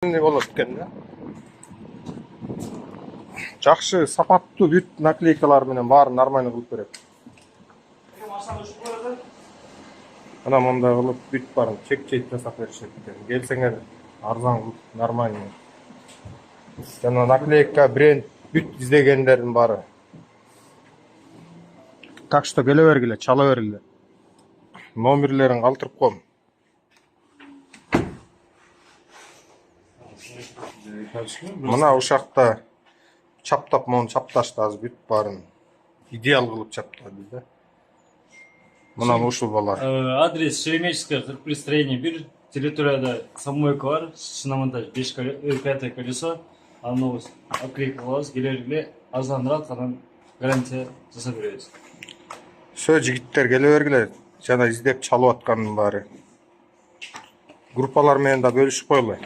Ne болот экен да. Жакшы, сапаттуу бүт наклейкалар менен баарын нормально кылып берет. Ана мындай кылып бүт баарын чек-чейт жасап беришет экен. Келсеңер арзан кылып нормально. Жана наклейка, бренд бүт издегендердин баары. Так что келе бергиле, чала бергиле. Номерлерин калтырып коем. Мына ушакта чаптап мону чапташты азыр бүт баарын идеал кылып чаптады да. Мына ушул бала. Адрес Шереметьевская, 41 строение 1. Территорияда самойка бар, шиномонтаж 5-5 колесо. Аны оклейка кылабыз, келе арзаныраак анан гарантия жасап беребиз. Сө жигиттер келе бергиле. Жана издеп чалып аткандын баары. Группалар менен да бөлүшүп коелу.